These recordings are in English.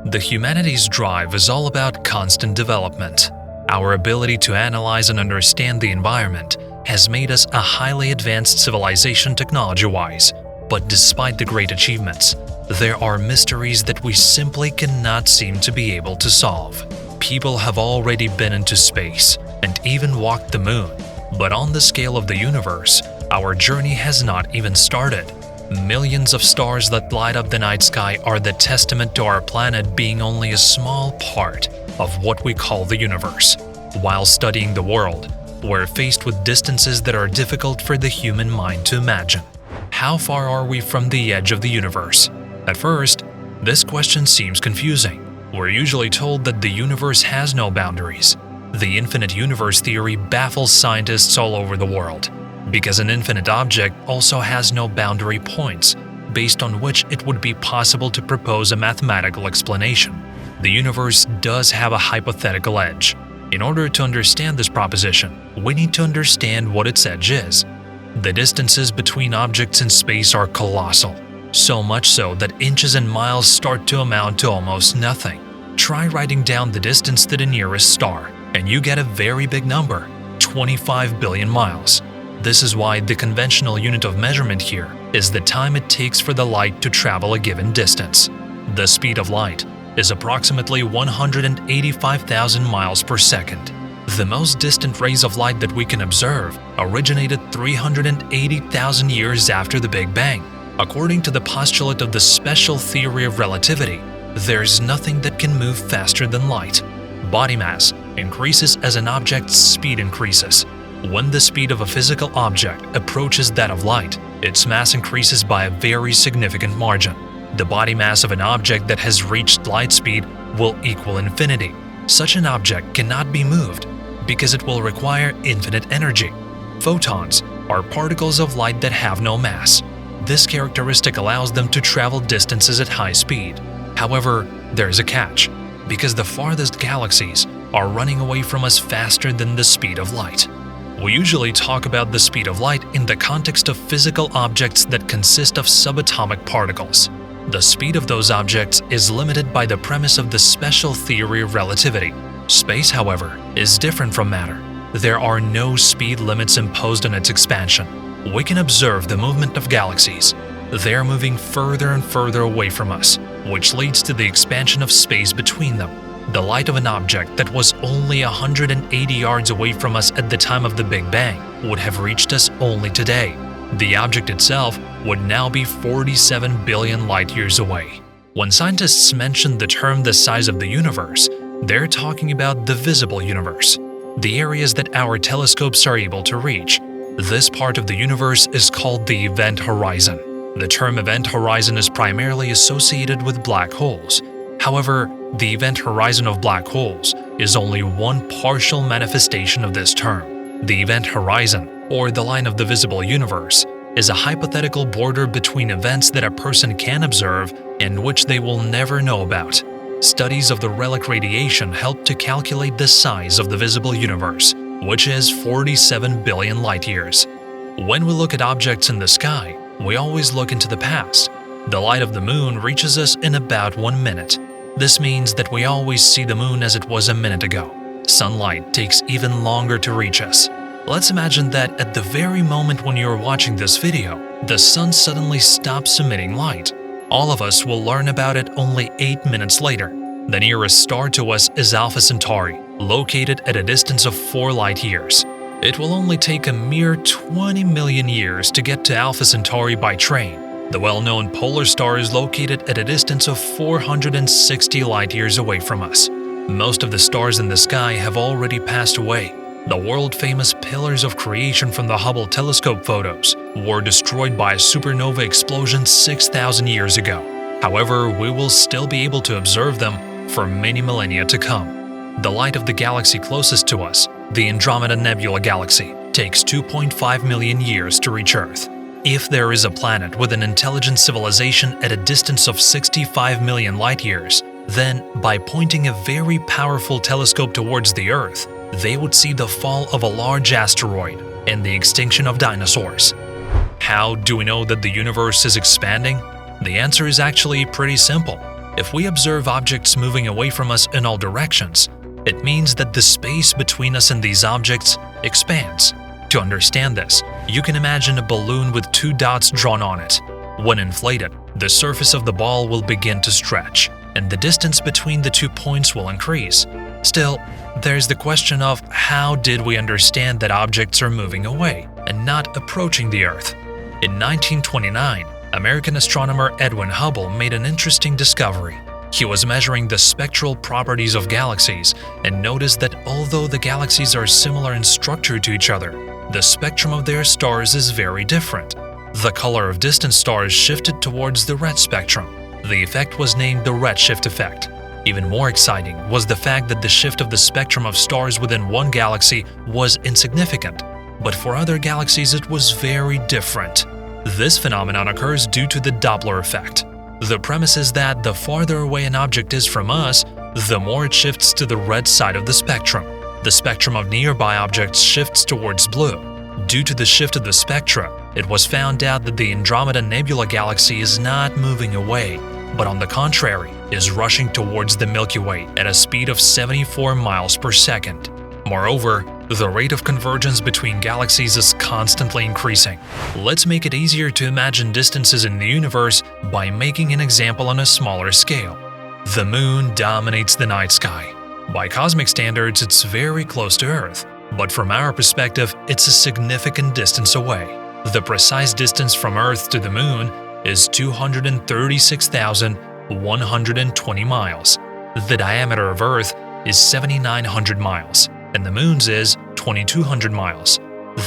The humanity's drive is all about constant development. Our ability to analyze and understand the environment has made us a highly advanced civilization technology-wise. But despite the great achievements, there are mysteries that we simply cannot seem to be able to solve. People have already been into space and even walked the moon. But on the scale of the universe, our journey has not even started. Millions of stars that light up the night sky are the testament to our planet being only a small part of what we call the universe. While studying the world, we're faced with distances that are difficult for the human mind to imagine. How far are we from the edge of the universe? At first, this question seems confusing. We're usually told that the universe has no boundaries. The infinite universe theory baffles scientists all over the world, because an infinite object also has no boundary points, based on which it would be possible to propose a mathematical explanation. The universe does have a hypothetical edge. In order to understand this proposition, we need to understand what its edge is. The distances between objects in space are colossal, so much so that inches and miles start to amount to almost nothing. Try writing down the distance to the nearest star, and you get a very big number, 25 billion miles. This is why the conventional unit of measurement here is the time it takes for the light to travel a given distance. The speed of light is approximately 185,000 miles per second. The most distant rays of light that we can observe originated 380,000 years after the Big Bang. According to the postulate of the special theory of relativity, there's nothing that can move faster than light. Body mass increases as an object's speed increases. When the speed of a physical object approaches that of light, its mass increases by a very significant margin. The body mass of an object that has reached light speed will equal infinity. Such an object cannot be moved because it will require infinite energy. Photons are particles of light that have no mass. This characteristic allows them to travel distances at high speed. However, there's a catch, because the farthest galaxies are running away from us faster than the speed of light. We usually talk about the speed of light in the context of physical objects that consist of subatomic particles. The speed of those objects is limited by the premise of the special theory of relativity. Space, however, is different from matter. There are no speed limits imposed on its expansion. We can observe the movement of galaxies. They are moving further and further away from us, which leads to the expansion of space between them. The light of an object that was only 180 yards away from us at the time of the Big Bang would have reached us only today. The object itself would now be 47 billion light-years away. When scientists mention the term the size of the universe, they're talking about the visible universe, the areas that our telescopes are able to reach. This part of the universe is called the event horizon. The term event horizon is primarily associated with black holes. However, the event horizon of black holes is only one partial manifestation of this term. The event horizon, or the line of the visible universe, is a hypothetical border between events that a person can observe and which they will never know about. Studies of the relic radiation help to calculate the size of the visible universe, which is 47 billion light-years. When we look at objects in the sky, we always look into the past. The light of the moon reaches us in about 1 minute. This means that we always see the moon as it was a minute ago. Sunlight takes even longer to reach us. Let's imagine that at the very moment when you're watching this video, the sun suddenly stops emitting light. All of us will learn about it only 8 minutes later. The nearest star to us is Alpha Centauri, located at a distance of 4 light-years. It will only take a mere 20 million years to get to Alpha Centauri by train. The well-known polar star is located at a distance of 460 light-years away from us. Most of the stars in the sky have already passed away. The world-famous pillars of creation from the Hubble telescope photos were destroyed by a supernova explosion 6,000 years ago. However, we will still be able to observe them for many millennia to come. The light of the galaxy closest to us, the Andromeda Nebula galaxy, takes 2.5 million years to reach Earth. If there is a planet with an intelligent civilization at a distance of 65 million light-years, then, by pointing a very powerful telescope towards the Earth, they would see the fall of a large asteroid and the extinction of dinosaurs. How do we know that the universe is expanding? The answer is actually pretty simple. If we observe objects moving away from us in all directions, it means that the space between us and these objects expands. To understand this, you can imagine a balloon with two dots drawn on it. When inflated, the surface of the ball will begin to stretch, and the distance between the 2 points will increase. Still, there's the question of how did we understand that objects are moving away and not approaching the Earth? In 1929, American astronomer Edwin Hubble made an interesting discovery. He was measuring the spectral properties of galaxies and noticed that although the galaxies are similar in structure to each other, the spectrum of their stars is very different. The color of distant stars shifted towards the red spectrum. The effect was named the redshift effect. Even more exciting was the fact that the shift of the spectrum of stars within one galaxy was insignificant, but for other galaxies it was very different. This phenomenon occurs due to the Doppler effect. The premise is that the farther away an object is from us, the more it shifts to the red side of the spectrum. The spectrum of nearby objects shifts towards blue. Due to the shift of the spectra, it was found out that the Andromeda Nebula galaxy is not moving away, but on the contrary, is rushing towards the Milky Way at a speed of 74 miles per second. Moreover, the rate of convergence between galaxies is constantly increasing. Let's make it easier to imagine distances in the universe by making an example on a smaller scale. The Moon dominates the night sky. By cosmic standards, it's very close to Earth, but from our perspective, it's a significant distance away. The precise distance from Earth to the Moon is 236,120 miles. The diameter of Earth is 7,900 miles, and the Moon's is 2,200 miles.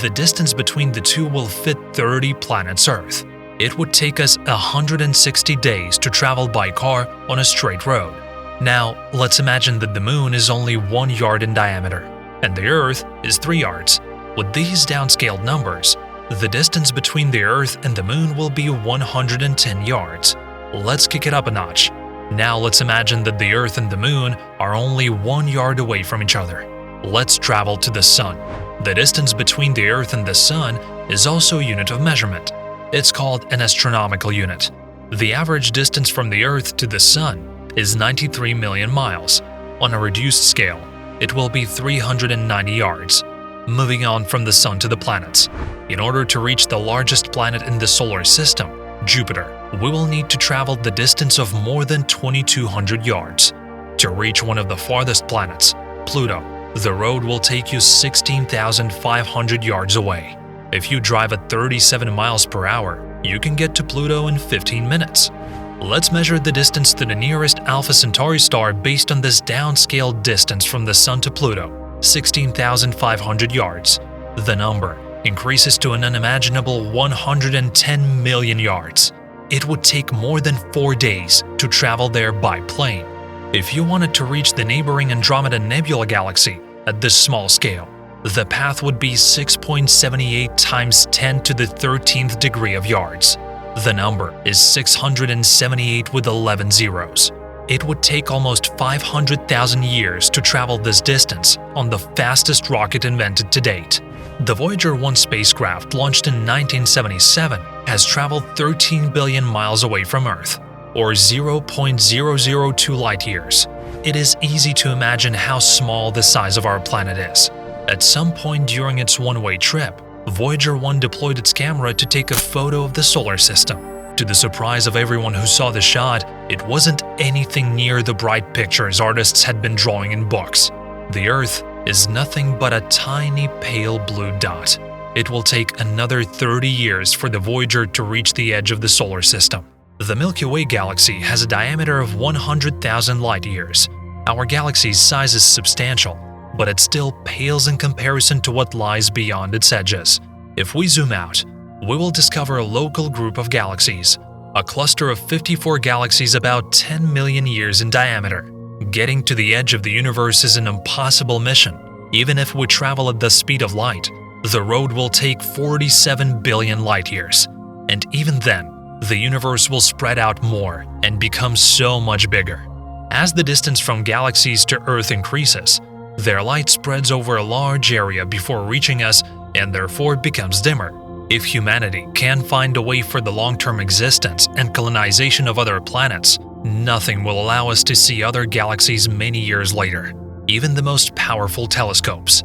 The distance between the two will fit 30 planets Earth. It would take us 160 days to travel by car on a straight road. Now, let's imagine that the Moon is only 1 yard in diameter, and the Earth is 3 yards. With these downscaled numbers, the distance between the Earth and the Moon will be 110 yards. Let's kick it up a notch. Now let's imagine that the Earth and the Moon are only 1 yard away from each other. Let's travel to the Sun. The distance between the Earth and the Sun is also a unit of measurement. It's called an astronomical unit. The average distance from the Earth to the Sun is 93 million miles. On a reduced scale, it will be 390 yards. Moving on from the Sun to the planets. In order to reach the largest planet in the solar system, Jupiter, we will need to travel the distance of more than 2,200 yards. To reach one of the farthest planets, Pluto, the road will take you 16,500 yards away. If you drive at 37 miles per hour, you can get to Pluto in 15 minutes. Let's measure the distance to the nearest Alpha Centauri star based on this downscaled distance from the Sun to Pluto, 16,500 yards. The number increases to an unimaginable 110 million yards. It would take more than 4 days to travel there by plane. If you wanted to reach the neighboring Andromeda Nebula galaxy at this small scale, the path would be 6.78 times 10 to the 13th degree of yards. The number is 678 with 11 zeros. It would take almost 500,000 years to travel this distance on the fastest rocket invented to date. The Voyager 1 spacecraft, launched in 1977, has traveled 13 billion miles away from Earth, or 0.002 light-years. It is easy to imagine how small the size of our planet is. At some point during its one-way trip, Voyager 1 deployed its camera to take a photo of the solar system. To the surprise of everyone who saw the shot, it wasn't anything near the bright pictures artists had been drawing in books. The Earth is nothing but a tiny pale blue dot. It will take another 30 years for the Voyager to reach the edge of the solar system. The Milky Way galaxy has a diameter of 100,000 light-years. Our galaxy's size is substantial, but it still pales in comparison to what lies beyond its edges. If we zoom out, we will discover a local group of galaxies, a cluster of 54 galaxies about 10 million years in diameter. Getting to the edge of the universe is an impossible mission. Even if we travel at the speed of light, the road will take 47 billion light-years. And even then, the universe will spread out more and become so much bigger. As the distance from galaxies to Earth increases, their light spreads over a large area before reaching us and therefore becomes dimmer. If humanity can find a way for the long-term existence and colonization of other planets, nothing will allow us to see other galaxies many years later, even the most powerful telescopes.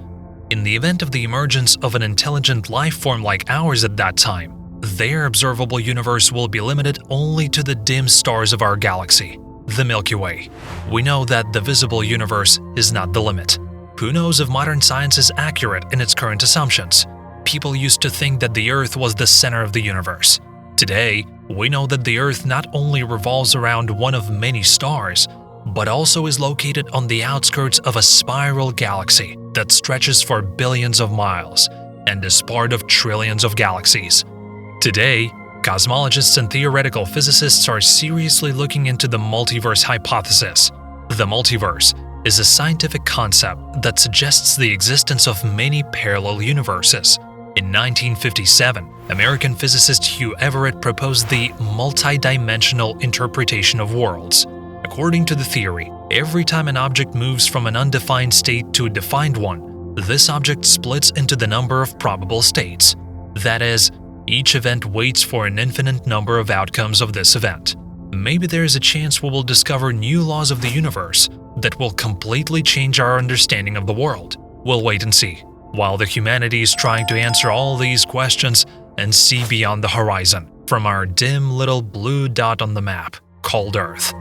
In the event of the emergence of an intelligent life form like ours at that time, their observable universe will be limited only to the dim stars of our galaxy, the Milky Way. We know that the visible universe is not the limit. Who knows if modern science is accurate in its current assumptions? People used to think that the Earth was the center of the universe. Today, we know that the Earth not only revolves around one of many stars, but also is located on the outskirts of a spiral galaxy that stretches for billions of miles and is part of trillions of galaxies. Today, cosmologists and theoretical physicists are seriously looking into the multiverse hypothesis. The multiverse is a scientific concept that suggests the existence of many parallel universes. In 1957, American physicist Hugh Everett proposed the multidimensional interpretation of worlds. According to the theory, every time an object moves from an undefined state to a defined one, this object splits into the number of probable states. That is, each event waits for an infinite number of outcomes of this event. Maybe there is a chance we will discover new laws of the universe that will completely change our understanding of the world. We'll wait and see, while the humanity is trying to answer all these questions and see beyond the horizon from our dim little blue dot on the map called Earth.